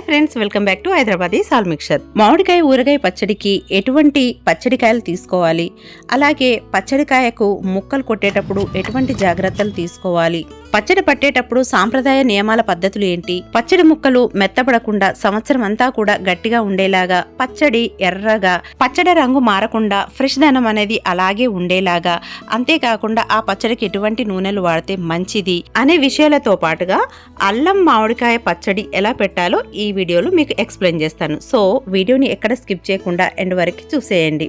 Friends, welcome back to Hyderabadi సాల్ mixture. మామిడికాయ ఊరగాయ పచ్చడికి ఎటువంటి పచ్చడికాయలు తీసుకోవాలి, అలాగే పచ్చడికాయకు ముక్కలు కొట్టేటప్పుడు ఎటువంటి జాగ్రత్తలు తీసుకోవాలి, పచ్చడి పట్టేటప్పుడు సాంప్రదాయ నియమాల పద్ధతులు ఏంటి, పచ్చడి ముక్కలు మెత్తపడకుండా సంవత్సరం అంతా కూడా గట్టిగా ఉండేలాగా, పచ్చడి ఎర్రగా పచ్చడి రంగు మారకుండా ఫ్రెష్ దనం అనేది అలాగే ఉండేలాగా, అంతేకాకుండా ఆ పచ్చడికి ఎటువంటి నూనెలు వాడితే మంచిది అనే విషయాలతో పాటుగా అల్లం మామిడికాయ పచ్చడి ఎలా పెట్టాలో ఈ వీడియోలో మీకు ఎక్స్ప్లెయిన్ చేస్తాను. సో వీడియోని ఎక్కడ స్కిప్ చేయకుండా ఎండ్ వరకు చూసేయండి.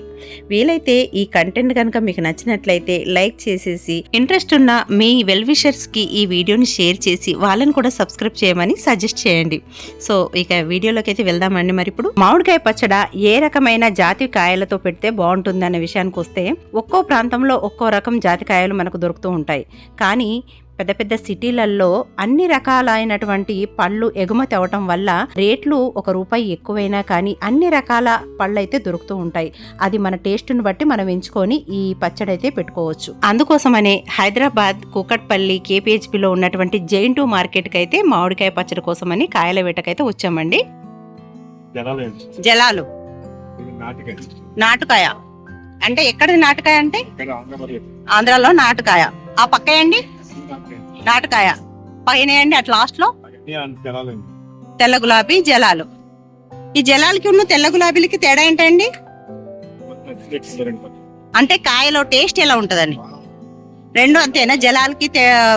వీలైతే ఈ కంటెంట్ కనుక మీకు నచ్చినట్లయితే లైక్ చేసేసి, ఇంట్రెస్ట్ ఉన్న మీ వెల్ విషర్స్ కి ఈ వీడియోని షేర్ చేసి వాళ్ళని కూడా సబ్స్క్రైబ్ చేయమని సజెస్ట్ చేయండి. సో ఇక వీడియోలోకి అయితే వెళ్దామండి. మరి ఇప్పుడు మామిడికాయ పచ్చడ ఏ రకమైన జాతి కాయలతో పెడితే బాగుంటుంది అనే విషయానికి వస్తే, ఒక్కో ప్రాంతంలో ఒక్కో రకం జాతి కాయలు మనకు దొరుకుతూ ఉంటాయి. కానీ పెద్ద పెద్ద సిటీలలో అన్ని రకాలైనటువంటి పళ్ళు ఎగుమతి అవటం వల్ల రేట్లు ₹1 ఎక్కువైనా కానీ అన్ని రకాల పళ్ళు అయితే దొరుకుతూ ఉంటాయి. అది మన టేస్ట్ను బట్టి మనం ఎంచుకొని ఈ పచ్చడి అయితే పెట్టుకోవచ్చు. అందుకోసమనే హైదరాబాద్ కూకట్పల్లి KPHPలో ఉన్నటువంటి జైన్ 2 మార్కెట్కి అయితే మామిడికాయ పచ్చడి కోసమని కాయల వేటకైతే వచ్చామండి. జలాలు నాటుకాయ అంటే ఎక్కడిది నాటుకాయ అంటే ఆంధ్రాలో నాటుకాయ. ఆ పక్కయండి నాటుకాయ, పైన అండి అట్ లాస్ట్ లో తెల్ల గులాబీ జలాలు. ఈ జలాలకి ఉన్న తెల్ల గులాబీలకి తేడా ఏంటండి? అంటే కాయలో టేస్ట్ ఎలా ఉంటదని రెండు అంతేనా? జలాలకి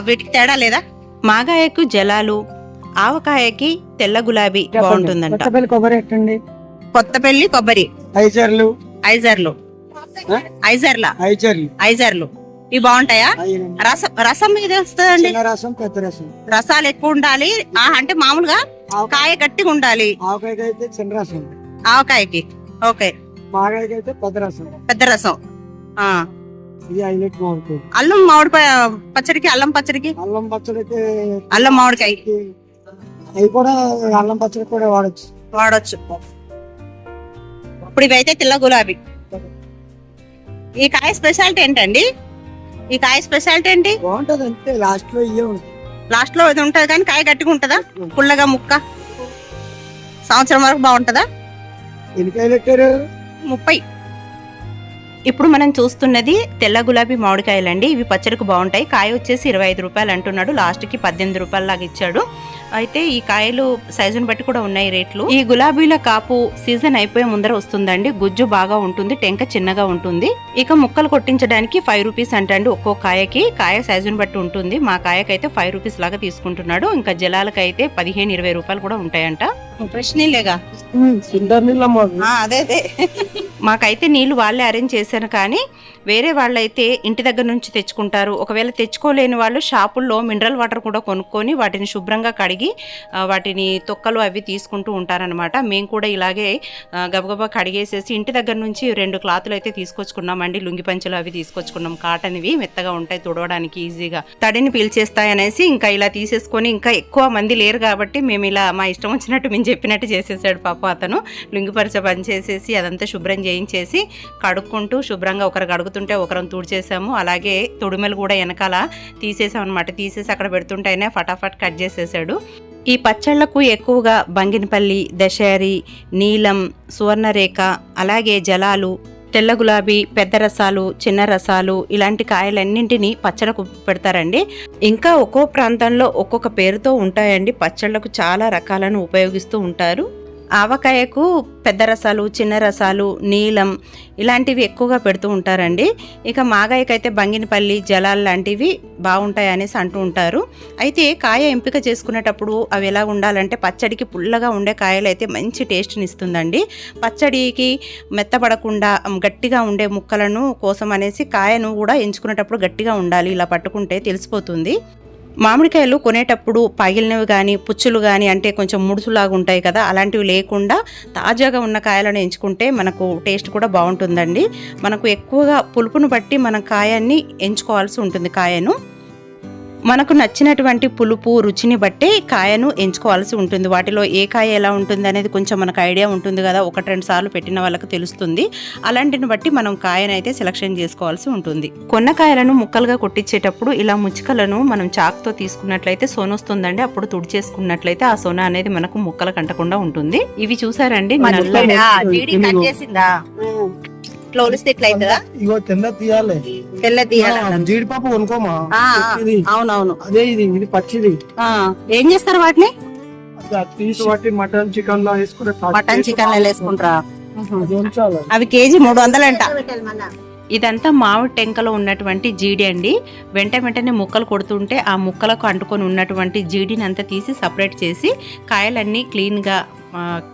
వీటికి తేడా లేదా? మాగాయకు జలాలు, ఆవకాయకి తెల్ల గులాబీ బాగుంటుందంట. కొత్తపల్లి కొబ్బరి, ఐజర్లు ఇవి బాగుంటాయా? రసం ఇది వస్తుందండి. రసాలు ఎక్కువ ఉండాలి అంటే మామూలుగా కాయ గట్టిగా ఉండాలి. ఆవకాయకి ఓకే, పెద్ద రసం. అల్లం మామిడి పచ్చడికి, అల్లం మామిడికాయ వాడచ్చు. ఇప్పుడు ఇవైతే తెల్ల గులాబీ. ఈ కాయ స్పెషాలిటీ ఏంటండి? బాగుంటది అంతే. లాస్ట్ లో ఇది ఉంటది కానీ కాయ గట్టిగా ఉంటదా? పుల్లగా ముక్క సంవత్సరం వరకు బాగుంటదా? 30. ఇప్పుడు మనం చూస్తున్నది తెల్ల గులాబీ మామిడికాయలండి. ఇవి పచ్చడికి బాగుంటాయి. కాయ వచ్చేసి ₹25 అంటున్నాడు, లాస్ట్ కి ₹18 లాగా ఇచ్చాడు. అయితే ఈ కాయలు సైజును బట్టి కూడా ఉన్నాయి రేట్లు. ఈ గులాబీల కాపు సీజన్ అయిపోయే ముందర వస్తుందండి. గుజ్జు బాగా ఉంటుంది, టెంక చిన్నగా ఉంటుంది. ఇక ముక్కలు కొట్టించడానికి ₹5 అంటండి ఒక్కో కాయకి. కాయ సైజును బట్టి ఉంటుంది. మా కాయకైతే ₹5 లాగా తీసుకుంటున్నాడు. ఇంకా జలాలకైతే ₹15-20 కూడా ఉంటాయంట. ఫ్రెష్ నీళ్ళేగా, అదే మాకైతే నీళ్లు వాళ్ళే అరేంజ్ చేశాను. కానీ వేరే వాళ్ళైతే ఇంటి దగ్గర నుంచి తెచ్చుకుంటారు. ఒకవేళ తెచ్చుకోలేని వాళ్ళు షాపుల్లో మినరల్ వాటర్ కూడా కొనుక్కొని వాటిని శుభ్రంగా కడిగి వాటిని తొక్కలు అవి తీసుకుంటూ ఉంటారనమాట. మేము కూడా ఇలాగే గబగబా కడిగేసేసి ఇంటి దగ్గర నుంచి 2 క్లాతులు అయితే తీసుకొచ్చుకున్నామండి. లుంగి పంచలు అవి తీసుకొచ్చుకున్నాం. కాటన్వి మెత్తగా ఉంటాయి, తుడవడానికి ఈజీగా, తడిని పీల్చేస్తాయి అనేసి ఇంకా ఇలా తీసేసుకొని, ఇంకా ఎక్కువ మంది లేరు కాబట్టి మేము ఇలా మా ఇష్టం వచ్చినట్టు మేము చెప్పినట్టు చేసేసాడు పాప అతను. లుంగి పరిచ పని చేసేసి అదంతా శుభ్రం చేయించేసి కడుక్కుంటూ శుభ్రంగా ఒకరు కడుగుతుంటే ఒకరం తుడిచేసాము. అలాగే తొడిమెలు కూడా వెనకాల తీసేసాం అనమాట. తీసేసి అక్కడ పెడుతుంటేనే ఫటాఫట్ కట్ చేసేసాడు. ఈ పచ్చళ్లకు ఎక్కువగా బంగినపల్లి, దశేరి, నీలం, సువర్ణరేఖ, అలాగే జలాలు, తెల్ల గులాబీ, పెద్ద రసాలు, చిన్న రసాలు ఇలాంటి కాయలన్నింటినీ పచ్చళ్ళకు పెడతారండి. ఇంకా ఒక్కో ప్రాంతంలో ఒక్కొక్క పేరుతో ఉంటాయండి. పచ్చళ్లకు చాలా రకాలను ఉపయోగిస్తూ ఉంటారు. ఆవకాయకు పెద్ద రసాలు, చిన్న రసాలు, నీలం ఇలాంటివి ఎక్కువగా పెడుతూ ఉంటారండి. ఇక మాగాయకైతే బంగినపల్లి, జలాలు లాంటివి బాగుంటాయి అనేసి అంటూ ఉంటారు. అయితే కాయ ఎంపిక చేసుకునేటప్పుడు అవి ఎలా ఉండాలంటే, పచ్చడికి పుల్లగా ఉండే కాయలు అయితే మంచి టేస్ట్ని ఇస్తుందండి. పచ్చడికి మెత్తపడకుండా గట్టిగా ఉండే ముక్కలను కోసం అనేసి కాయను కూడా ఎంచుకునేటప్పుడు గట్టిగా ఉండాలి. ఇలా పట్టుకుంటే తెలిసిపోతుంది. మామిడికాయలు కొనేటప్పుడు పగిలినవి కానీ పుచ్చులు కానీ అంటే కొంచెం ముడుసులాగా ఉంటాయి కదా, అలాంటివి లేకుండా తాజాగా ఉన్న కాయలను ఎంచుకుంటే మనకు టేస్ట్ కూడా బాగుంటుందండి. మనకు ఎక్కువగా పులుపును బట్టి మనం కాయాన్ని ఎంచుకోవాల్సి ఉంటుంది. కాయను మనకు నచ్చినటువంటి పులుపు రుచిని బట్టి కాయను ఎంచుకోవాల్సి ఉంటుంది. వాటిలో ఏ కాయ ఎలా ఉంటుంది అనేది కొంచెం మనకు ఐడియా ఉంటుంది కదా, 1-2 సార్లు పెట్టిన వాళ్ళకి తెలుస్తుంది. అలాంటిని బట్టి మనం కాయను అయితే సెలెక్షన్ చేసుకోవాల్సి ఉంటుంది. కొన్న కాయలను ముక్కలుగా కొట్టించేటప్పుడు ఇలా ముచ్చుకలను మనం చాకుతో తీసుకున్నట్లయితే సొన వస్తుందండి. అప్పుడు తుడిచేసుకున్నట్లయితే ఆ సొన అనేది మనకు ముక్కలు కంటకుండా ఉంటుంది. ఇవి చూసారండి జీడిపప్పు కొనుకోమా. అవునవును, అదే ఇది పచ్చిది. ఏం చేస్తారు వాటిని? తీసి వాటి మటన్ చికెన్ లో వేసుకుంటే మటన్ చికెన్ వేసుకుంటారా? అవి కేజీ 300 అంట. ఇదంతా మామిడి టెంకలో ఉన్నటువంటి జీడి అండి. వెంటనే ముక్కలు కొడుతుంటే ఆ ముక్కలకు అంటుకొని ఉన్నటువంటి జీడిని అంతా తీసి సపరేట్ చేసి కాయలన్నీ క్లీన్గా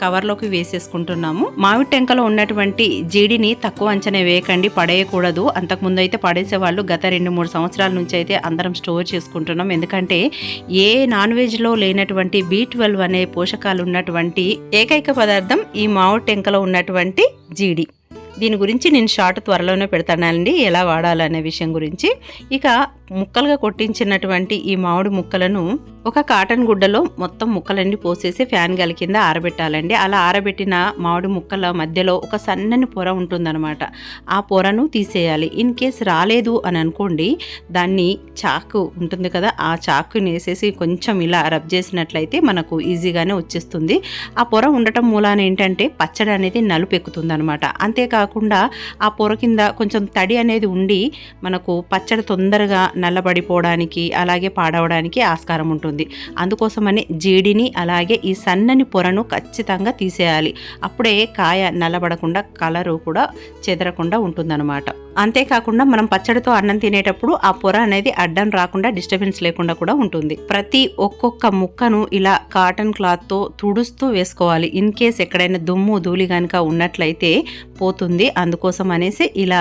కవర్లోకి వేసేసుకుంటున్నాము. మామిడి టెంకలో ఉన్నటువంటి జీడిని తక్కువ అంచనా వేయకండి, పడేయకూడదు. అంతకుముందు అయితే పడేసేవాళ్ళు. గత 2-3 సంవత్సరాల నుంచి అయితే అందరం స్టోర్ చేసుకుంటున్నాం. ఎందుకంటే ఏ నాన్ వెజ్లో లేనటువంటి B12 అనే పోషకాలు ఉన్నటువంటి ఏకైక పదార్థం ఈ మామిడి టెంకలో ఉన్నటువంటి జీడి. దీని గురించి నేను షార్ట్ త్వరలోనే పెడతానండి, ఎలా వాడాలనే విషయం గురించి. ఇక ముక్కలుగా కొట్టించినటువంటి ఈ మామిడి ముక్కలను ఒక కాటన్ గుడ్డలో మొత్తం ముక్కలన్నీ పోసేసి ఫ్యాన్ గాలి కింద ఆరబెట్టాలండి. అలా ఆరబెట్టిన మామిడి ముక్కల మధ్యలో ఒక సన్నని పొర ఉంటుందన్నమాట. ఆ పొరను తీసేయాలి. ఇన్ కేస్ రాలేదు అని అనుకోండి, దాన్ని చాకు ఉంటుంది కదా, ఆ చాకుని వేసేసి కొంచెం ఇలా రబ్ చేసినట్లయితే మనకు ఈజీగానే వచ్చేస్తుంది. ఆ పొర ఉండటం మూలాన ఏంటంటే పచ్చడి అనేది నలుపు ఎక్కుతుంది అనమాట. అంతేకాకుండా ఆ పొర కింద కొంచెం తడి అనేది ఉండి మనకు పచ్చడి తొందరగా నల్లబడిపోవడానికి అలాగే పాడవడానికి ఆస్కారం ఉంటుంది. అందుకోసమని జీడిని అలాగే ఈ సన్నని పొరను ఖచ్చితంగా తీసేయాలి. అప్పుడే కాయ నల్లబడకుండా కలరు కూడా చెదరకుండా ఉంటుందన్నమాట. అంతేకాకుండా మనం పచ్చడితో అన్నం తినేటప్పుడు ఆ పొర అనేది అడ్డం రాకుండా డిస్టర్బెన్స్ లేకుండా కూడా ఉంటుంది. ప్రతి ఒక్కొక్క ముక్కను ఇలా కాటన్ క్లాత్తో తుడుస్తూ వేసుకోవాలి. ఇన్ కేస్ ఎక్కడైనా దుమ్ము ధూళి కనుక ఉన్నట్లయితే పోతుంది. అందుకోసం అనేసి ఇలా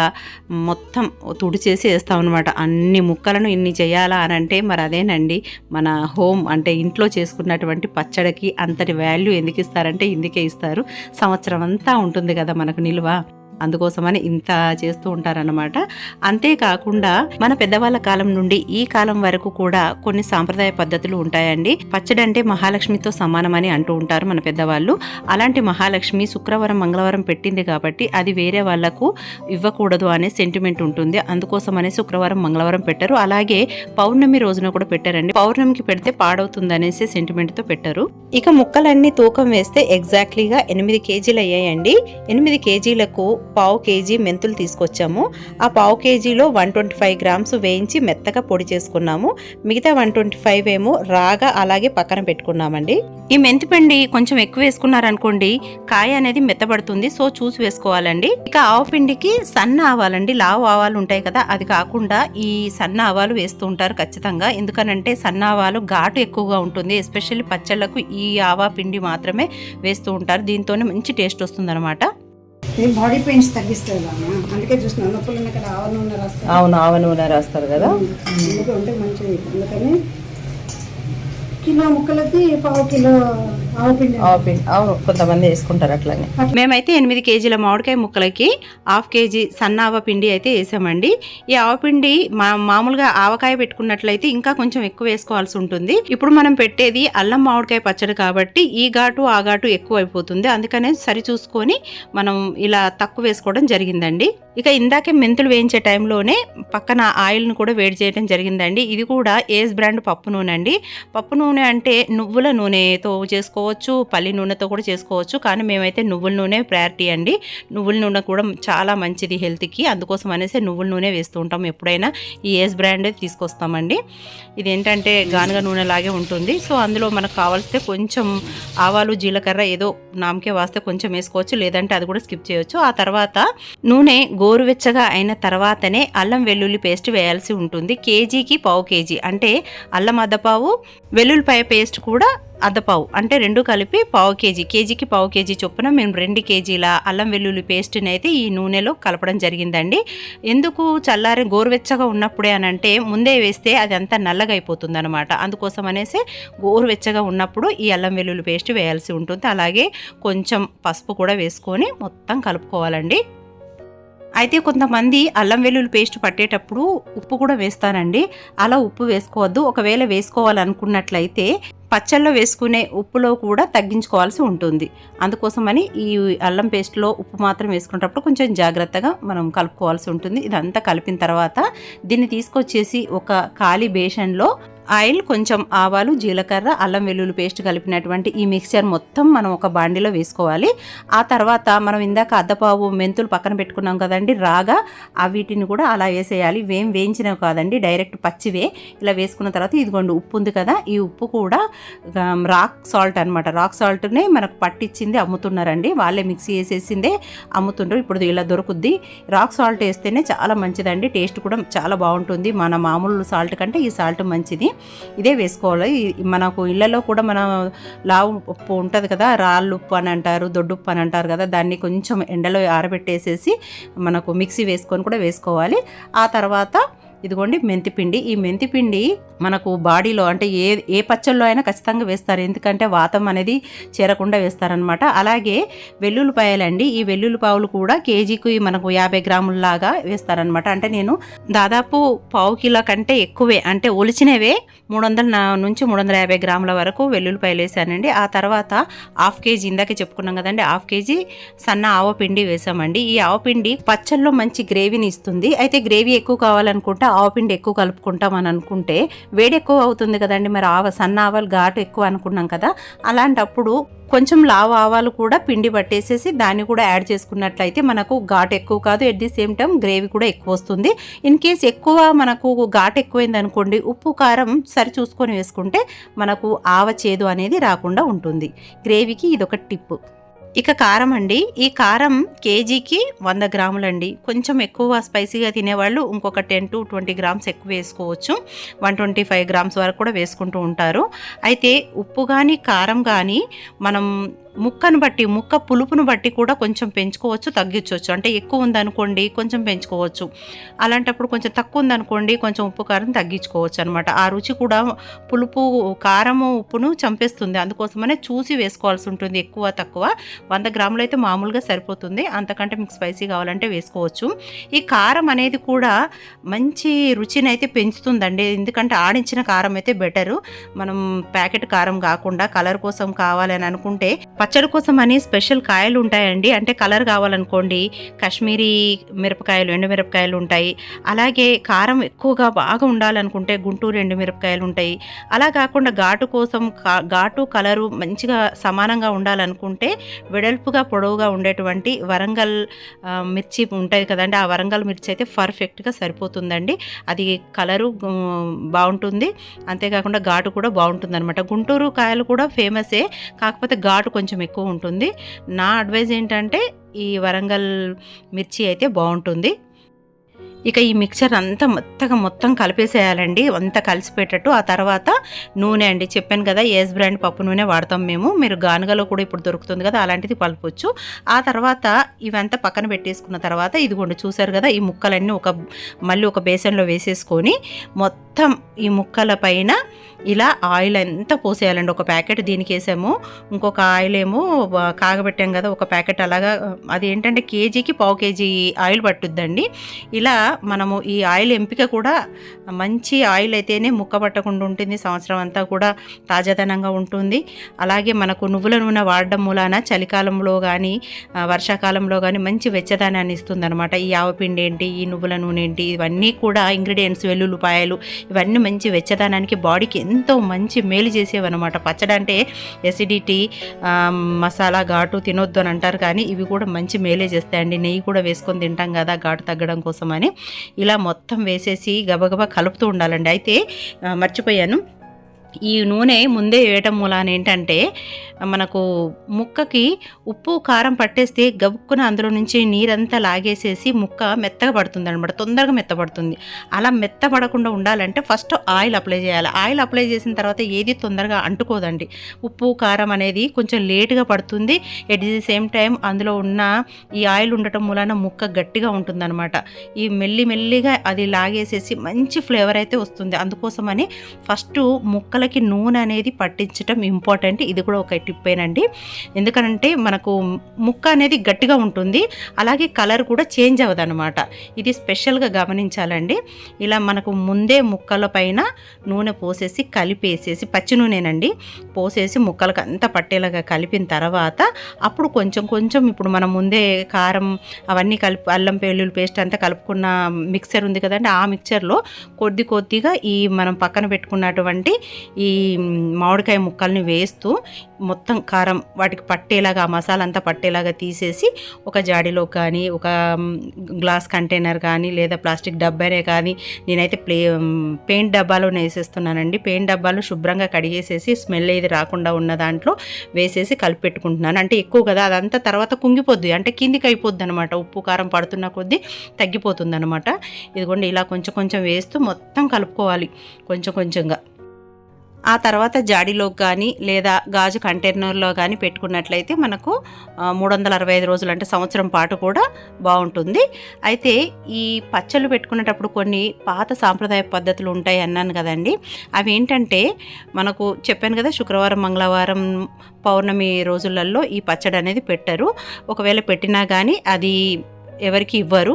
మొత్తం తుడిచేసి వేస్తాం అనమాట. అన్ని ముక్కలను ఇన్ని చేయాలా అని అంటే మరి అదేనండి, మన హోమ్ అంటే ఇంట్లో చేసుకున్నటువంటి పచ్చడికి అంతటి వాల్యూ ఎందుకు ఇస్తారంటే ఇందుకే ఇస్తారు. సంవత్సరం అంతా ఉంటుంది కదా మనకు నిల్వ, అందుకోసమని ఇంత చేస్తూ ఉంటారన్నమాట. అంతేకాకుండా మన పెద్దవాళ్ళ కాలం నుండి ఈ కాలం వరకు కూడా కొన్ని సాంప్రదాయ పద్ధతులు ఉంటాయండి. పచ్చడి అంటే మహాలక్ష్మితో సమానమని అంటూ ఉంటారు మన పెద్దవాళ్ళు. అలాంటి మహాలక్ష్మి శుక్రవారం మంగళవారం పెట్టింది కాబట్టి అది వేరే వాళ్లకు ఇవ్వకూడదు అనే సెంటిమెంట్ ఉంటుంది. అందుకోసమనే శుక్రవారం మంగళవారం పెట్టారు. అలాగే పౌర్ణమి రోజున కూడా పెట్టారండి. పౌర్ణమికి పెడితే పాడవుతుంది అనేసి సెంటిమెంట్తో పెట్టారు. ఇక ముక్కలన్నీ తూకం వేస్తే ఎగ్జాక్ట్లీగా 8 కేజీలు అయ్యాయండి. 8 కేజీలకు 1/4 కేజీ మెంతులు తీసుకొచ్చాము. ఆ 1/4 కేజీలో 125 గ్రామ్స్ వేయించి మెత్తగా పొడి చేసుకున్నాము. మిగతా 125 ఏమో రాగా అలాగే పక్కన పెట్టుకున్నామండి. ఈ మెంతి పిండి కొంచెం ఎక్కువ వేసుకున్నారనుకోండి కాయ అనేది మెత్తబడుతుంది, సో చూసి వేసుకోవాలండి. ఇక ఆవు పిండికి సన్న ఆవాలండి, లావు ఆవాలు ఉంటాయి కదా, అది కాకుండా ఈ సన్న ఆవాలు వేస్తూ ఉంటారు ఖచ్చితంగా. ఎందుకనంటే సన్న ఆవాలు ఘాటు ఎక్కువగా ఉంటుంది. ఎస్పెషల్లీ పచ్చళ్ళకు ఈ ఆవా పిండి మాత్రమే వేస్తూ ఉంటారు. దీంతోనే మంచి టేస్ట్ వస్తుంది అనమాట. బాడీ పెయిన్స్ తగ్గిస్తుంది, అందుకే చూసిన నొప్పులు ఉన్న కదా ఆవ నూనె రాస్తారు. అవును, ఆవ నూనె రాస్తారు కదా, అందుకే మంచిది. అందుకని కిలో ముక్కలకి 1/4 కిలో ఆవపిండి. అవును, కొంతమంది వేసుకుంటారు అట్లనే. మేమైతే 8 కేజీల మామిడికాయ ముక్కలకి 1/2 కేజీ సన్న ఆవ పిండి అయితే వేసామండి. ఈ ఆవపిండి మామూలుగా ఆవకాయ పెట్టుకున్నట్లయితే ఇంకా కొంచెం ఎక్కువ వేసుకోవాల్సి ఉంటుంది. ఇప్పుడు మనం పెట్టేది అల్లం మామిడికాయ పచ్చడి కాబట్టి ఈ ఘాటు ఆ ఘాటు ఎక్కువ అయిపోతుంది. అందుకనే సరి చూసుకొని మనం ఇలా తక్కువ వేసుకోవడం జరిగిందండి. ఇక ఇందాకే మెంతులు వేయించే టైంలోనే పక్కన ఆయిల్ను కూడా వేడి చేయడం జరిగిందండి. ఇది కూడా ఏస్ బ్రాండ్ పప్పు నూనె అండి. పప్పు నూనె అంటే నువ్వుల నూనెతో చేసుకోవచ్చు, పల్లి నూనెతో కూడా చేసుకోవచ్చు. కానీ మేమైతే నువ్వుల నూనె ప్రయారిటీ అండి. నువ్వుల నూనె కూడా చాలా మంచిది హెల్త్కి. అందుకోసం అనేసి నువ్వుల నూనె వేస్తూ ఉంటాం. ఎప్పుడైనా ఈ ఏస్ బ్రాండ్ తీసుకొస్తామండి. ఇదేంటంటే గానుగ నూనె లాగే ఉంటుంది. సో అందులో మనకు కావాల్సితే కొంచెం ఆవాలు జీలకర్ర ఏదో నామకే వాస్తే కొంచెం వేసుకోవచ్చు, లేదంటే అది కూడా స్కిప్ చేయొచ్చు. ఆ తర్వాత నూనె గోరువెచ్చగా అయిన తర్వాతనే అల్లం వెల్లుల్లి పేస్ట్ వేయాల్సి ఉంటుంది. కేజీకి 1/4 కేజీ అంటే అల్లం అద్దపావు, వెల్లుల్లిపాయ పేస్ట్ కూడా అద్దపావు, అంటే 2 కలిపి 1/4 కేజీ. కేజీకి 1/4 కేజీ చొప్పున మేము 2 కేజీల అల్లం వెల్లుల్లి పేస్ట్ని అయితే ఈ నూనెలో కలపడం జరిగిందండి. ఎందుకు చల్లారి గోరువెచ్చగా ఉన్నప్పుడే అని అంటే ముందే వేస్తే అది అంతా నల్లగా అయిపోతుంది అనమాట. అందుకోసం అనేసి గోరువెచ్చగా ఉన్నప్పుడు ఈ అల్లం వెల్లుల్లి పేస్ట్ వేయాల్సి ఉంటుంది. అలాగే కొంచెం పసుపు కూడా వేసుకొని మొత్తం కలుపుకోవాలండి. అయితే కొంతమంది అల్లం వెల్లుల్లి పేస్ట్ పట్టేటప్పుడు ఉప్పు కూడా వేస్తారండి. అలా ఉప్పు వేసుకోవద్దు. ఒకవేళ వేసుకోవాలనుకున్నట్లయితే పచ్చళ్ళలో వేసుకునే ఉప్పులో కూడా తగ్గించుకోవాల్సి ఉంటుంది. అందుకోసమని ఈ అల్లం పేస్ట్లో ఉప్పు మాత్రం వేసుకునేటప్పుడు కొంచెం జాగ్రత్తగా మనం కలుపుకోవాల్సి ఉంటుంది. ఇదంతా కలిపిన తర్వాత దీన్ని తీసుకొచ్చేసి ఒక ఖాళీ బేషన్లో ఆయిల్, కొంచెం ఆవాలు, జీలకర్ర, అల్లం వెల్లుల్లి పేస్ట్ కలిపినటువంటి ఈ మిక్చర్ మొత్తం మనం ఒక బాండిలో వేసుకోవాలి. ఆ తర్వాత మనం ఇందాక అద్దపావు మెంతులు పక్కన పెట్టుకున్నాం కదండి రాగా, వీటిని కూడా అలా వేసేయాలి. వేయించినవి కాదండి, డైరెక్ట్ పచ్చివే. ఇలా వేసుకున్న తర్వాత ఇదిగోండి ఉప్పు ఉంది కదా, ఈ ఉప్పు కూడా రాక్ సాల్ట్ అనమాట. రాక్ సాల్ట్నే మనకు పట్టించింది అమ్ముతున్నారండి, వాళ్ళే మిక్సీ వేసేసిందే అమ్ముతుండ్రు. ఇప్పుడు ఇలా దొరుకుద్ది. రాక్ సాల్ట్ వేస్తేనే చాలా మంచిదండి, టేస్ట్ కూడా చాలా బాగుంటుంది. మన మామూలు సాల్ట్ కంటే ఈ సాల్ట్ మంచిది. ఇదే వేసుకోవాలి. మనకు ఇళ్లలో కూడా మన లావు ఉప్పు ఉంటుంది కదా, రాళ్ళు ఉప్పు అని అంటారు, దొడ్డు ఉప్పు అని అంటారు కదా, దాన్ని కొంచెం ఎండలో ఆరబెట్టేసేసి మనకు మిక్సీ వేసుకొని కూడా వేసుకోవాలి. ఆ తర్వాత ఇదిగోండి మెంతిపిండి. ఈ మెంతిపిండి మనకు బాడీలో అంటే ఏ పచ్చళ్ళలో అయినా ఖచ్చితంగా వేస్తారు, ఎందుకంటే వాతం అనేది చేరకుండా వేస్తారనమాట. అలాగే వెల్లుల్లిపాయలండి, ఈ వెల్లుల్లిపాయలు కూడా కేజీకి మనకు 50 గ్రాములలాగా వేస్తారనమాట. అంటే నేను దాదాపు పావు కిలో కంటే ఎక్కువే, అంటే ఒలిచినవే 300 నుంచి 350 గ్రాముల వరకు వెల్లుల్లిపాయలు వేసానండి. ఆ తర్వాత హాఫ్ కేజీ, ఇందాకే చెప్పుకున్నాం కదండి, హాఫ్ కేజీ సన్న ఆవపిండి వేసామండి. ఈ ఆవపిండి పచ్చళ్ళలో మంచి గ్రేవీని ఇస్తుంది. అయితే గ్రేవీ ఎక్కువ కావాలనుకుంటే ఆవపిండి ఎక్కువ కలుపుకుంటాం అని అనుకుంటే వేడి ఎక్కువ అవుతుంది కదండి. మరి సన్న ఆవాలు ఘాటు ఎక్కువ అనుకున్నాం కదా, అలాంటప్పుడు కొంచెం లావు ఆవాలు కూడా పిండి పట్టేసేసి దాన్ని కూడా యాడ్ చేసుకున్నట్లయితే మనకు ఘాటు ఎక్కువ కాదు, at the same time gravy కూడా ఎక్కువ వస్తుంది. ఇన్ కేస్ ఎక్కువ మనకు ఘాటు ఎక్కువైంది అనుకోండి, ఉప్పు కారం సరి చూసుకొని వేసుకుంటే మనకు ఆవ చేదు అనేది రాకుండా ఉంటుంది. గ్రేవీకి ఇదొక టిప్పు. ఇక కారం అండి, ఈ కారం కేజీకి 100 గ్రాములండి. కొంచెం ఎక్కువ స్పైసీగా తినేవాళ్ళు ఇంకొక 10 to 20 గ్రామ్స్ ఎక్కువ వేసుకోవచ్చు. 125 గ్రామ్స్ వరకు కూడా వేసుకుంటూ ఉంటారు. అయితే ఉప్పు కానీ కారం కానీ మనం ముక్కను బట్టి, ముక్క పులుపును బట్టి కూడా కొంచెం పెంచుకోవచ్చు, తగ్గించవచ్చు. అంటే ఎక్కువ ఉందనుకోండి కొంచెం పెంచుకోవచ్చు, అలాంటప్పుడు కొంచెం తక్కువ ఉందనుకోండి కొంచెం ఉప్పు కారం తగ్గించుకోవచ్చు అనమాట. ఆ రుచి కూడా పులుపు కారము ఉప్పును చంపేస్తుంది. అందుకోసమనే చూసి వేసుకోవాల్సి ఉంటుంది, ఎక్కువ తక్కువ. 100 గ్రాములు అయితే మామూలుగా సరిపోతుంది, అంతకంటే మీకు స్పైసీ కావాలంటే వేసుకోవచ్చు. ఈ కారం అనేది కూడా మంచి రుచిని అయితే పెంచుతుందండి, ఎందుకంటే ఆడించిన కారం అయితే బెటరు. మనం ప్యాకెట్ కారం కాకుండా కలర్ కోసం కావాలని అనుకుంటే పచ్చడి కోసం అని స్పెషల్ కాయలు ఉంటాయండి. అంటే కలర్ కావాలనుకోండి కాశ్మీరీ మిరపకాయలు, ఎండు మిరపకాయలు ఉంటాయి. అలాగే కారం ఎక్కువగా బాగా ఉండాలనుకుంటే గుంటూరు ఎండు మిరపకాయలు ఉంటాయి. అలా కాకుండా ఘాటు కోసం ఘాటు కలరు మంచిగా సమానంగా ఉండాలనుకుంటే వెడల్పుగా పొడవుగా ఉండేటువంటి వరంగల్ మిర్చి ఉంటుంది కదండి, ఆ వరంగల్ మిర్చి అయితే పర్ఫెక్ట్గా సరిపోతుందండి. అది కలరు బాగుంటుంది, అంతేకాకుండా ఘాటు కూడా బాగుంటుంది అనమాట. గుంటూరు కాయలు కూడా ఫేమసే, కాకపోతే ఘాటు కొంచెం ఎక్కువ ఉంటుంది. నా అడ్వైజ్ ఏంటంటే ఈ వరంగల్ మిర్చి అయితే బాగుంటుంది. ఇక ఈ మిక్చర్ అంతా మొత్తం కలిపేసేయాలండి, అంతా కలిసిపెట్టట్టు. ఆ తర్వాత నూనె అండి, చెప్పాను కదా ఏస్ బ్రాండ్ పప్పు నూనె వాడతాం మేము. మీరు గానుగలో కూడా ఇప్పుడు దొరుకుతుంది కదా, అలాంటిది కలపొచ్చు. ఆ తర్వాత ఇవంతా పక్కన పెట్టేసుకున్న తర్వాత ఇదిగోండి చూసారు కదా, ఈ ముక్కలన్నీ మళ్ళీ ఒక బేసన్లో వేసేసుకొని మొత్తం ఈ ముక్కల పైన ఇలా ఆయిల్ అంతా పోసేయాలండి. ఒక ప్యాకెట్ దీనికి వేసాము, ఇంకొక ఆయిల్ ఏమో కాగబెట్టాం కదా ఒక ప్యాకెట్, అలాగా అది ఏంటంటే కేజీకి పావు కేజీ ఆయిల్ పట్టుద్దండి. ఇలా మనము ఈ ఆయిల్ ఎంపిక కూడా మంచి ఆయిల్ అయితేనే ముక్క పట్టకుండా ఉంటుంది, సంవత్సరం అంతా కూడా తాజాదనంగా ఉంటుంది. అలాగే మనకు నువ్వుల నూనె వాడడం మూలాన చలికాలంలో కానీ వర్షాకాలంలో కానీ మంచి వెచ్చదనాన్ని ఇస్తుంది అనమాట. ఈ ఆవపిండి ఏంటి, ఈ నువ్వుల నూనె ఏంటి, ఇవన్నీ కూడా ఇంగ్రీడియంట్స్, వెల్లుల్లిపాయలు, ఇవన్నీ మంచి వెచ్చదనానికి బాడీకి ఎంతో మంచి మేలు చేసేవన్నమాట. పచ్చడి అంటే ఎసిడిటీ, మసాలా ఘాటు తినొద్దు అని అంటారు, కానీ ఇవి కూడా మంచి మేలే చేస్తాయండి. నెయ్యి కూడా వేసుకొని తింటాం కదా ఘాటు తగ్గడం కోసం అని. ఇలా మొత్తం వేసేసి గబగబా కలుపుతూ ఉండాలండి. అయితే మర్చిపోయాను, ఈ నూనె ముందే వేయటం మూలాన ఏంటంటే మనకు ముక్కకి ఉప్పు కారం పట్టేస్తే గబుక్కున అందులో నుంచి నీరంతా లాగేసేసి ముక్క మెత్తగా పడుతుంది అనమాట, తొందరగా మెత్తపడుతుంది. అలా మెత్తపడకుండా ఉండాలంటే ఫస్ట్ ఆయిల్ అప్లై చేయాలి. ఆయిల్ అప్లై చేసిన తర్వాత ఏది తొందరగా అంటుకోదండి. ఉప్పు కారం అనేది కొంచెం లేటుగా పడుతుంది, ఎట్ ది సేమ్ టైం అందులో ఉన్న ఈ ఆయిల్ ఉండటం మూలాన ముక్క గట్టిగా ఉంటుందన్నమాట. ఈ మెల్లిగా అది లాగేసేసి మంచి ఫ్లేవర్ అయితే వస్తుంది. అందుకోసమని ఫస్ట్ ముక్కల ముక్కలకి నూనె అనేది పట్టించడం ఇంపార్టెంట్. ఇది కూడా ఒక టిప్పేనండి. ఎందుకంటే మనకు ముక్క అనేది గట్టిగా ఉంటుంది, అలాగే కలర్ కూడా చేంజ్ అవ్వదు అనమాట. ఇది స్పెషల్గా గమనించాలండి. ఇలా మనకు ముందే ముక్కల పైన నూనె పోసేసి కలిపేసేసి, పచ్చి నూనెనండి, పోసేసి ముక్కలకు అంతా పట్టేలాగా కలిపిన తర్వాత అప్పుడు కొంచెం కొంచెం ఇప్పుడు మనం ముందే కారం అవన్నీ కలిపి అల్లం వెల్లుల్లి పేస్ట్ అంతా కలుపుకున్న మిక్చర్ ఉంది కదండి, ఆ మిక్చర్లో కొద్దిగా ఈ మనం పక్కన పెట్టుకున్నటువంటి ఈ మామిడికాయ ముక్కల్ని వేస్తూ మొత్తం కారం వాటికి పట్టేలాగా, ఆ మసాలా అంతా పట్టేలాగా తీసేసి ఒక జాడీలో కానీ, ఒక గ్లాస్ కంటైనర్ కానీ, లేదా ప్లాస్టిక్ డబ్బానే కానీ, నేనైతే పెయింట్ డబ్బాలోనే వేసేస్తున్నానండి. పెయింట్ డబ్బాలు శుభ్రంగా కడిగేసేసి స్మెల్ ఏది రాకుండా ఉన్న దాంట్లో వేసేసి కలిపి పెట్టుకుంటున్నాను. అంటే ఎక్కువ కదా, అదంతా తర్వాత కుంగిపోద్ది, అంటే కిందికి అయిపోద్ది అనమాట. ఉప్పు కారం పడుతున్న కొద్దీ తగ్గిపోతుంది అనమాట. ఇదిగోండి ఇలా కొంచెం కొంచెం వేస్తూ మొత్తం కలుపుకోవాలి కొంచెంగా. ఆ తర్వాత జాడీలోకి కానీ లేదా గాజు కంటైనర్లో కానీ పెట్టుకున్నట్లయితే మనకు 365 రోజులు, అంటే సంవత్సరం పాటు కూడా బాగుంటుంది. అయితే ఈ పచ్చళ్ళు పెట్టుకునేటప్పుడు కొన్ని పాత సాంప్రదాయ పద్ధతులు ఉంటాయి అన్నాను కదండి. అవి ఏంటంటే మనకు చెప్పాను కదా, శుక్రవారం, మంగళవారం, పౌర్ణమి రోజులలో ఈ పచ్చడి అనేది పెట్టరు. ఒకవేళ పెట్టినా కానీ అది ఎవరికి ఇవ్వరు.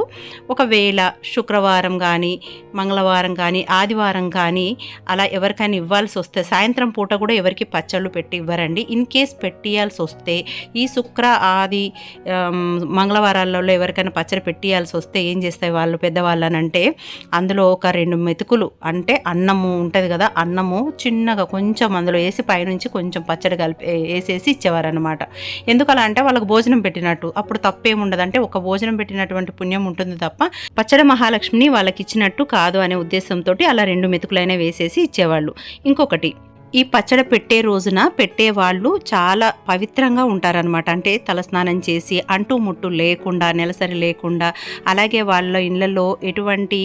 ఒకవేళ శుక్రవారం కానీ, మంగళవారం కానీ, ఆదివారం కానీ అలా ఎవరికైనా ఇవ్వాల్సి వస్తే సాయంత్రం పూట కూడా ఎవరికి పచ్చళ్ళు పెట్టి ఇవ్వరండి. ఇన్ కేస్ పెట్టియాల్సి వస్తే ఈ శుక్ర, ఆది, మంగళవారాలలో ఎవరికైనా పచ్చడి పెట్టియాల్సి వస్తే ఏం చేస్తాయి వాళ్ళు పెద్దవాళ్ళనంటే, అందులో ఒక 2 మెతుకులు, అంటే అన్నము ఉంటుంది కదా, అన్నము చిన్నగా కొంచెం అందులో వేసి పైనుంచి కొంచెం పచ్చడి కలిపి వేసేసి ఇచ్చేవారు అనమాట. ఎందుకలా అంటే వాళ్ళకి భోజనం పెట్టినట్టు. అప్పుడు తప్పేముండదు, అంటే ఒక భోజనం పెట్టినటువంటి పుణ్యం ఉంటుంది తప్ప పచ్చడి మహాలక్ష్మిని వాళ్ళకి ఇచ్చినట్టు కాదు అనే ఉద్దేశంతో అలా 2 మెతుకులైనా వేసేసి ఇచ్చేవాళ్ళు. ఇంకొకటి, ఈ పచ్చడి పెట్టే రోజున పెట్టేవాళ్ళు చాలా పవిత్రంగా ఉంటారనమాట. అంటే తలస్నానం చేసి అంటూ ముట్టు లేకుండా, నెలసరి లేకుండా, అలాగే వాళ్ళ ఇళ్ళల్లో ఎటువంటి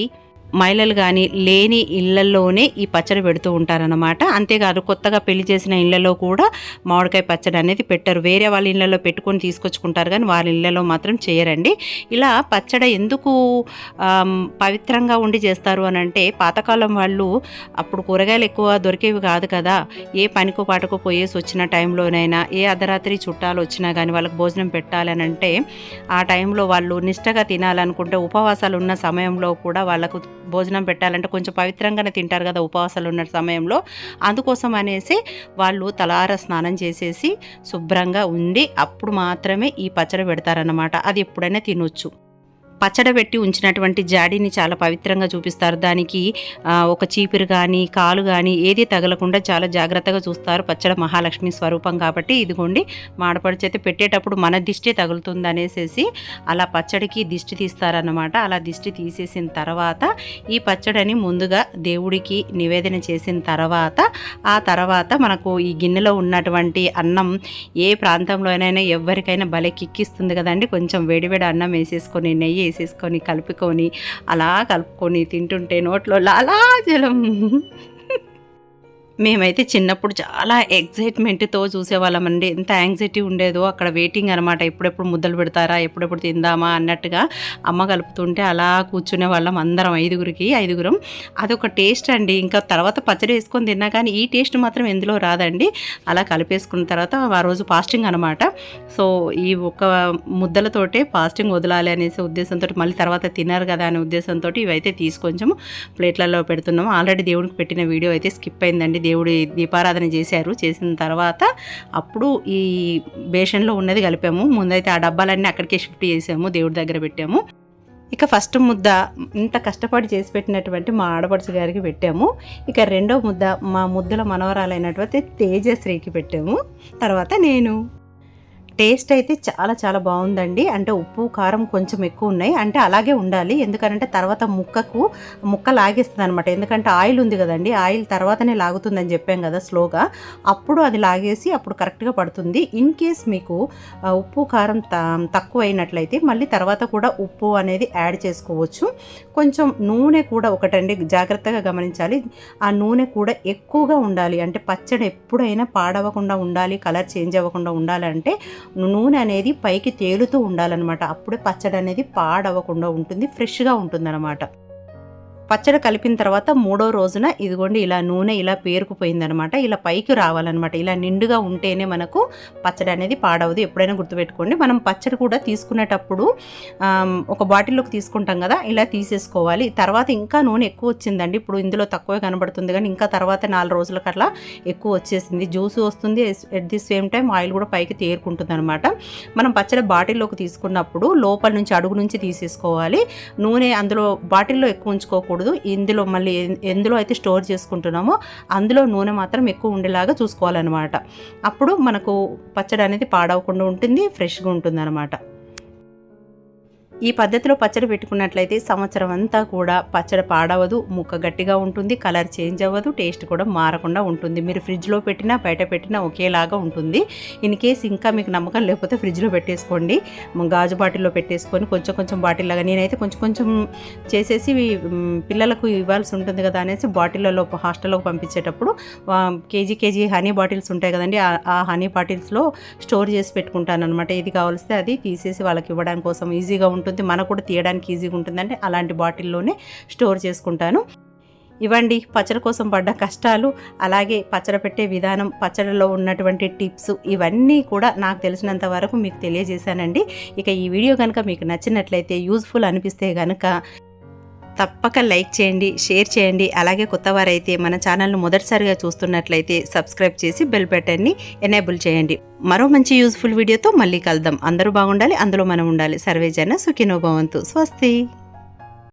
మహిళలు కానీ లేని ఇళ్లలోనే ఈ పచ్చడి పెడుతూ ఉంటారనమాట. అంతేకాదు కొత్తగా పెళ్లి చేసిన ఇళ్లలో కూడా మామిడికాయ పచ్చడి అనేది పెట్టరు. వేరే వాళ్ళ ఇళ్లలో పెట్టుకొని తీసుకొచ్చుకుంటారు కానీ వాళ్ళ ఇళ్లలో మాత్రం చేయరండి. ఇలా పచ్చడి ఎందుకు పవిత్రంగా ఉండి చేస్తారు అని అంటే, పాతకాలం వాళ్ళు అప్పుడు కూరగాయలు ఎక్కువ దొరికేవి కాదు కదా. ఏ పనికో పాటకో పోయేసి వచ్చిన టైంలోనైనా, ఏ అర్ధరాత్రి చుట్టాలు వచ్చినా కానీ వాళ్ళకి భోజనం పెట్టాలని అంటే, ఆ టైంలో వాళ్ళు నిష్టగా తినాలనుకుంటే ఉపవాసాలు ఉన్న సమయంలో కూడా వాళ్ళకు భోజనం పెట్టాలంటే కొంచెం పవిత్రంగానే తింటారు కదా ఉపవాసాలు ఉన్న సమయంలో. అందుకోసం అనేసి వాళ్ళు తలార స్నానం చేసేసి శుభ్రంగా ఉండి అప్పుడు మాత్రమే ఈ పచ్చడి పెడతారన్నమాట. అది ఎప్పుడైనా తినొచ్చు. పచ్చడి పెట్టి ఉంచినటువంటి జాడీని చాలా పవిత్రంగా చూపిస్తారు. దానికి ఒక చీపురు కానీ, కాలు కానీ ఏది తగలకుండా చాలా జాగ్రత్తగా చూస్తారు. పచ్చడి మహాలక్ష్మి స్వరూపం కాబట్టి. ఇదిగోండి, మాడపడిచి అయితే పెట్టేటప్పుడు మన దిష్టి తగులుతుంది అనేసి అలా పచ్చడికి దిష్టి తీస్తారన్నమాట. అలా దిష్టి తీసేసిన తర్వాత ఈ పచ్చడిని ముందుగా దేవుడికి నివేదన చేసిన తర్వాత, ఆ తర్వాత మనకు ఈ గిన్నెలో ఉన్నటువంటి అన్నం ఏ ప్రాంతంలో అయినా ఎవరికైనా భలే కిక్కిస్తుంది కదండి. కొంచెం వేడివేడి అన్నం వేసేసుకొని, నెయ్యి వేసేసుకొని, కలుపుకొని, అలా కలుపుకొని తింటుంటే నోట్లో లాలాజలం. మేమైతే చిన్నప్పుడు చాలా ఎగ్జైట్మెంట్తో చూసేవాళ్ళమండి. ఎంత యాంగ్జైటీ ఉండేదో అక్కడ, వెయిటింగ్ అనమాట. ఎప్పుడెప్పుడు ముద్దలు పెడతారా, ఎప్పుడెప్పుడు తిందామా అన్నట్టుగా అమ్మ కలుపుతుంటే అలా కూర్చునే వాళ్ళం అందరం, 5గురం. అదొక టేస్ట్ అండి. ఇంకా తర్వాత పచ్చడి వేసుకొని తిన్నా కానీ ఈ టేస్ట్ మాత్రం ఎందులో రాదండి. అలా కలిపేసుకున్న తర్వాత ఆ రోజు ఫాస్టింగ్ అనమాట. సో ఈ ఒక ముద్దలతోటే ఫాస్టింగ్ వదలాలి అనేసి ఉద్దేశంతో, మళ్ళీ తర్వాత తిన్నారు కదా అనే ఉద్దేశంతో ఇవైతే తీసుకొంచెం ప్లేట్లలో పెడుతున్నాము. ఆల్రెడీ దేవుడికి పెట్టిన వీడియో అయితే స్కిప్ అయిందండి. దేవుడి దీపారాధన చేసిన తర్వాత అప్పుడు ఈ బేషన్లో ఉన్నది కలిపాము. ముందైతే ఆ డబ్బాలన్నీ అక్కడికే షిఫ్ట్ చేసాము, దేవుడి దగ్గర పెట్టాము. ఇక ఫస్ట్ ముద్ద ఇంత కష్టపడి చేసి పెట్టినటువంటి మా ఆడపడుచు గారికి పెట్టాము. ఇక రెండో ముద్ద మా ముద్దల మనవరాలైనటువంటి తేజశ్రీకి పెట్టాము. తర్వాత నేను. టేస్ట్ అయితే చాలా చాలా బాగుందండి. అంటే ఉప్పు కారం కొంచెం ఎక్కువ ఉన్నాయి, అంటే అలాగే ఉండాలి. ఎందుకంటే తర్వాత ముక్క లాగేస్తుంది అనమాట. ఎందుకంటే ఆయిల్ ఉంది కదండి, ఆయిల్ తర్వాతనే లాగుతుందని చెప్పాం కదా స్లోగా, అప్పుడు అది లాగేసి అప్పుడు కరెక్ట్గా పడుతుంది. ఇన్ కేస్ మీకు ఉప్పు కారం తక్కువ అయినట్లయితే మళ్ళీ తర్వాత కూడా ఉప్పు అనేది యాడ్ చేసుకోవచ్చు. కొంచెం నూనె కూడా ఒకటండి జాగ్రత్తగా గమనించాలి, ఆ నూనె కూడా ఎక్కువగా ఉండాలి. అంటే పచ్చడి ఎప్పుడైనా పాడవకుండా ఉండాలి, కలర్ చేంజ్ అవ్వకుండా ఉండాలంటే నూనె అనేది పైకి తేలుతూ ఉండాలన్నమాట. అప్పుడే పచ్చడి అనేది పాడవకుండా ఉంటుంది, ఫ్రెష్గా ఉంటుందన్నమాట. పచ్చడి కలిపిన తర్వాత 3వ రోజున ఇదిగోండి ఇలా నూనె ఇలా పేరుకుపోయిందనమాట. ఇలా పైకి రావాలన్నమాట. ఇలా నిండుగా ఉంటేనే మనకు పచ్చడి అనేది పాడవదు. ఎప్పుడైనా గుర్తుపెట్టుకోండి. మనం పచ్చడి కూడా తీసుకునేటప్పుడు ఒక బాటిల్లోకి తీసుకుంటాం కదా, ఇలా తీసేసుకోవాలి. తర్వాత ఇంకా నూనె ఎక్కువ వచ్చిందండి. ఇప్పుడు ఇందులో తక్కువే కనబడుతుంది కానీ ఇంకా తర్వాత 4 రోజులకు అట్లా ఎక్కువ వచ్చేసింది. జ్యూస్ వస్తుంది, at the same time oil కూడా పైకి తేరుకుంటుంది అనమాట. మనం పచ్చడి బాటిల్లోకి తీసుకున్నప్పుడు లోపల నుంచి అడుగు నుంచి తీసేసుకోవాలి. నూనె అందులో బాటిల్లో ఎక్కువ ఉంచుకోకూడదు. ఇందులో మళ్ళీ ఎందులో అయితే స్టోర్ చేసుకుంటున్నామో అందులో నూనె మాత్రం ఎక్కువ ఉండేలాగా చూసుకోవాలన్నమాట. అప్పుడు మనకు పచ్చడి అనేది పాడవకుండా ఉంటుంది, ఫ్రెష్గా ఉంటుంది అనమాట. ఈ పద్ధతిలో పచ్చడి పెట్టుకున్నట్లయితే సంవత్సరం అంతా కూడా పచ్చడి పాడవదు, ముక్క గట్టిగా ఉంటుంది, కలర్ చేంజ్ అవ్వదు, టేస్ట్ కూడా మారకుండా ఉంటుంది. మీరు ఫ్రిడ్జ్లో పెట్టినా బయట పెట్టినా ఒకేలాగా ఉంటుంది. ఇన్ కేస్ ఇంకా మీకు నమ్మకం లేకపోతే ఫ్రిడ్జ్లో పెట్టేసుకోండి, గాజు బాటిల్లో పెట్టేసుకొని కొంచెం కొంచెం బాటిల్ లాగా. నేనైతే కొంచెం కొంచెం చేసేసి పిల్లలకు ఇవ్వాల్సి ఉంటుంది కదా అనేసి బాటిళ్ళలో హాస్టల్లోకి పంపించేటప్పుడు కేజీ హనీ బాటిల్స్ ఉంటాయి కదండి, ఆ హనీ బాటిల్స్లో స్టోర్ చేసి పెట్టుకుంటాను అనమాట. ఏది కావాల్స్తే అది తీసేసి వాళ్ళకి ఇవ్వడానికి కోసం ఈజీగా ఉంటుంది, మనకు కూడా తీయడానికి ఈజీగా ఉంటుందంటే అలాంటి బాటిల్లోనే స్టోర్ చేసుకుంటాను. ఇవ్వండి పచ్చడి కోసం పడ్డ కష్టాలు, అలాగే పచ్చడి పెట్టే విధానం, పచ్చడిలో ఉన్నటువంటి టిప్స్, ఇవన్నీ కూడా నాకు తెలిసినంత వరకు మీకు తెలియజేశానండి. ఇక ఈ వీడియో కనుక మీకు నచ్చినట్లయితే, యూజ్ఫుల్ అనిపిస్తే కనుక తప్పక లైక్ చేయండి, షేర్ చేయండి. అలాగే కొత్తవారైతే మన ఛానల్ను మొదటిసారిగా చూస్తున్నట్లయితే సబ్స్క్రైబ్ చేసి బెల్ బటన్ని ఎనేబుల్ చేయండి. మరో మంచి యూజ్ఫుల్ వీడియోతో మళ్ళీ కలుద్దాం. అందరూ బాగుండాలి, అందులో మనం ఉండాలి. సర్వేజన సుఖినో భవంతు. స్వస్తి.